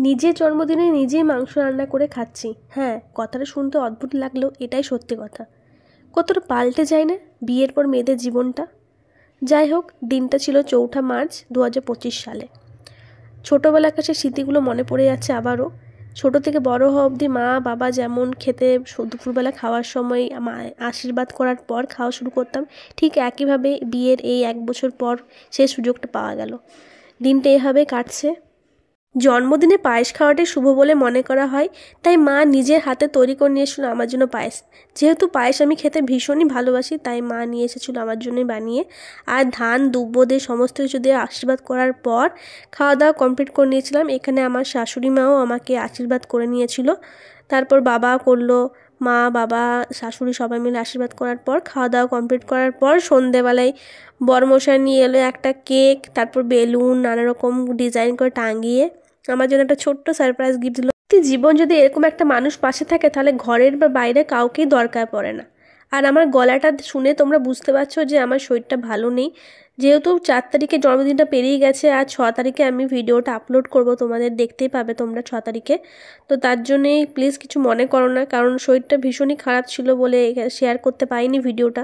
নিজের জন্মদিনে নিজেই মাংস রান্না করে খাচ্ছি। হ্যাঁ, কথাটা শুনতে অদ্ভুত লাগলেও এটাই সত্যি কথা। কতটা পাল্টে যায় না বিয়ের পর মেয়েদের জীবনটা। যাই হোক, দিনটা ছিল 4 মার্চ 2025 সালে। ছোটোবেলাকার সে স্মৃতিগুলো মনে পড়ে যাচ্ছে আবারও। ছোটো থেকে বড় হওয়া অবধি মা বাবা যেমন খেতে দুপুরবেলা খাওয়ার সময় আশীর্বাদ করার পর খাওয়া শুরু করতাম, ঠিক একইভাবে বিয়ের এই 1 বছর পর সেই সুযোগটা পাওয়া গেল। দিনটা এভাবে কাটছে। জন্মদিনে পায়েস খাওয়াটাই শুভ বলে মনে করা হয়, তাই মা নিজের হাতে তৈরি করে নিয়ে এসেছিলো আমার জন্য পায়েস। যেহেতু পায়েস আমি খেতে ভীষণই ভালোবাসি, তাই মা নিয়ে এসেছিলো আমার জন্যই বানিয়ে। আর ধান দুব্বো দিয়ে সমস্ত কিছু দিয়ে আশীর্বাদ করার পর খাওয়া দাওয়া কমপ্লিট করে নিয়েছিলাম। এখানে আমার শাশুড়ি মাও আমাকে আশীর্বাদ করে নিয়েছিল। তারপর বাবা করলো, মা বাবা শাশুড়ি সবাই মিলে আশীর্বাদ করার পর খাওয়া দাওয়া কমপ্লিট করার পর সন্ধেবেলায় বরমশাই নিয়ে এলো একটা কেক, তারপর বেলুন নানা রকম ডিজাইন করে টাঙিয়ে আমার জন্য একটা ছোট্ট সারপ্রাইজ গিফট দিল। জীবন যদি এরকম একটা মানুষ পাশে থাকে তাহলে ঘরের বা বাইরে কাউকেই দরকার পড়ে না। আর আমার গলাটা শুনে তোমরা বুঝতে পারছো যে আমার শরীরটা ভালো নেই। যেহেতু 4 তারিখে জন্মদিনটা পেরিয়ে গেছে, আর 6 তারিখে আমি ভিডিওটা আপলোড করব, তোমাদের দেখতেই পাবে তোমরা 6 তারিখে। তো তার জন্যেই প্লিজ কিছু মনে করো না, কারণ শরীরটা ভীষণই খারাপ ছিল বলে শেয়ার করতে পারিনি ভিডিওটা।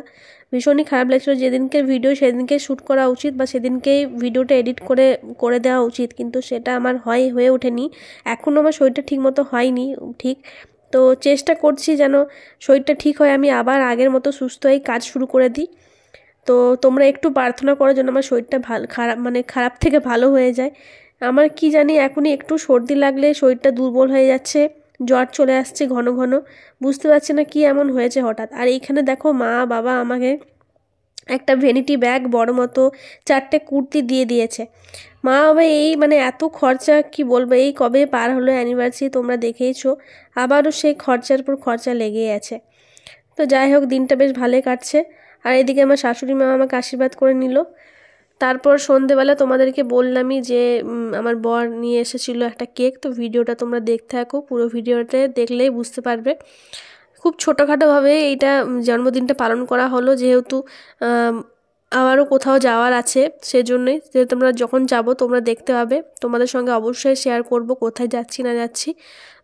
ভীষণই খারাপ লাগছিলো। যেদিনকে ভিডিও সেদিনকে শ্যুট করা উচিত বা সেদিনকেই ভিডিওটা এডিট করে দেওয়া উচিত, কিন্তু সেটা আমার হয়ে ওঠেনি। এখনও আমার শরীরটা ঠিক মতো হয়নি ঠিক। তো চেষ্টা করছি যেন শরীরটা ঠিক হয়, আমি আবার আগের মতো সুস্থ হয়ে কাজ শুরু করে দিই। তো তোমরা একটু প্রার্থনা করার জন্য আমার শরীরটা খারাপ থেকে ভালো হয়ে যায়। আমার কি জানি এখনই একটু সর্দি লাগলে শরীরটা দুর্বল হয়ে যাচ্ছে, জ্বর চলে আসছে ঘন ঘন। বুঝতে পারছি না কি এমন হয়েছে হঠাৎ। আর এইখানে দেখো মা বাবা আমাকে একটা ভ্যানিটি ব্যাগ বড় মতো 4টে কুর্তি দিয়ে দিয়েছে। মা বাবা এই এত খরচা কি বলবো, এই কবে পার হলো অ্যানিভার্সারি তোমরা দেখেইছো, আবারও সেই খরচার পর খরচা লেগেই আছে। তো যাই হোক, দিনটা বেশ ভালোই কাটছে। আর এদিকে আমার শাশুড়ি মা আমাকে আশীর্বাদ করে নিল। তারপর সন্ধেবেলা তোমাদেরকে বললামই যে আমার বর নিয়ে এসেছিলো একটা কেক। তো ভিডিওটা তোমরা দেখতে থাকো, পুরো ভিডিওতে দেখলেই বুঝতে পারবে। খুব ছোটোখাটোভাবে এইটা জন্মদিনটা পালন করা হলো, যেহেতু আবারও কোথাও যাওয়ার আছে, সেজন্যই যে তোমরা যখন যাবো তোমরা দেখতে পাবে। তোমাদের সঙ্গে অবশ্যই শেয়ার করব কোথায় যাচ্ছি না যাচ্ছি।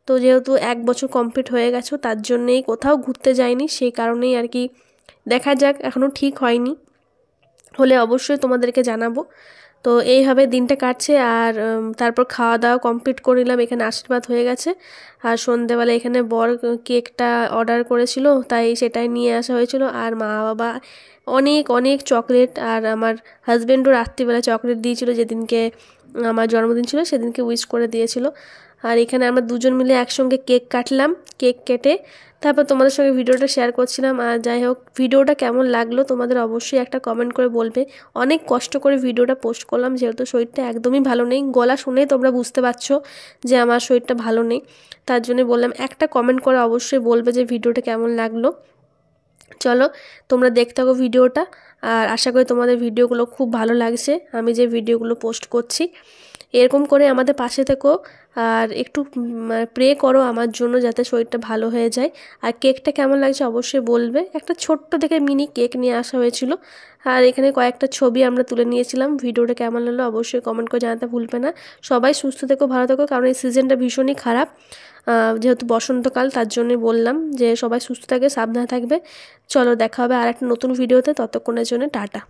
তো যেহেতু 1 বছর কমপ্লিট হয়ে গেছে, তার জন্যেই কোথাও ঘুরতে যাইনি, সেই কারণেই আর কি। দেখা যাক, এখনও ঠিক হয়নি, হলে অবশ্যই তোমাদেরকে জানাবো। তো এইভাবে দিনটা কাটছে। আর তারপর খাওয়া দাওয়া কমপ্লিট করে নিলাম, এখানে আশীর্বাদ হয়ে গেছে। আর সন্ধেবেলা এখানে বর কেকটা অর্ডার করেছিল, তাই সেটাই নিয়ে আসা হয়েছিল। আর মা বাবা অনেক অনেক চকলেট, আর আমার হাজব্যান্ডও রাত্রিবেলা চকলেট দিয়েছিল, যেদিনকে আমার জন্মদিন ছিল সেদিনকে উইশ করে দিয়েছিল। আর এখানে আমরা দুজন মিলে একসঙ্গে কেক কাটলাম। কেক কেটে তারপর তোমাদের সঙ্গে ভিডিওটা শেয়ার করছিলাম। আর যাই হোক, ভিডিওটা কেমন লাগলো তোমাদের অবশ্যই একটা কমেন্ট করে বলবে। অনেক কষ্ট করে ভিডিওটা পোস্ট করলাম, যেহেতু শরীরটা একদমই ভালো নেই। গলা শুনেই তোমরা বুঝতে পারছো যে আমার শরীরটা ভালো নেই। তার জন্য বললাম একটা কমেন্ট করে অবশ্যই বলবে যে ভিডিওটা কেমন লাগলো। চলো তোমরা দেখতে থাকো ভিডিওটা। আর আশা করি তোমাদের ভিডিওগুলো খুব ভালো লাগছে, আমি যে ভিডিওগুলো পোস্ট করছি। এরকম করে আমাদের পাশে থেকো, আর একটু প্রে করো আমার জন্য যাতে শরীরটা ভালো হয়ে যায়। আর কেকটা কেমন লাগছে অবশ্যই বলবে। একটা ছোট্ট দেখে মিনি কেক নিয়ে আসা হয়েছিল। আর এখানে কয়েকটা ছবি আমরা তুলে নিয়েছিলাম। ভিডিওটা কেমন লাগলো অবশ্যই কমেন্ট করে জানাতে ভুলবে না। সবাই সুস্থ থেকো, ভালো থেকো, কারণ এই সিজনটা ভীষণই খারাপ। যেহেতু বসন্তকাল, তার জন্যই বললাম যে সবাই সুস্থ থাকে, সাবধানে থাকবে। চলো দেখা হবে আর একটা নতুন ভিডিওতে, ততক্ষণের জন্য টাটা।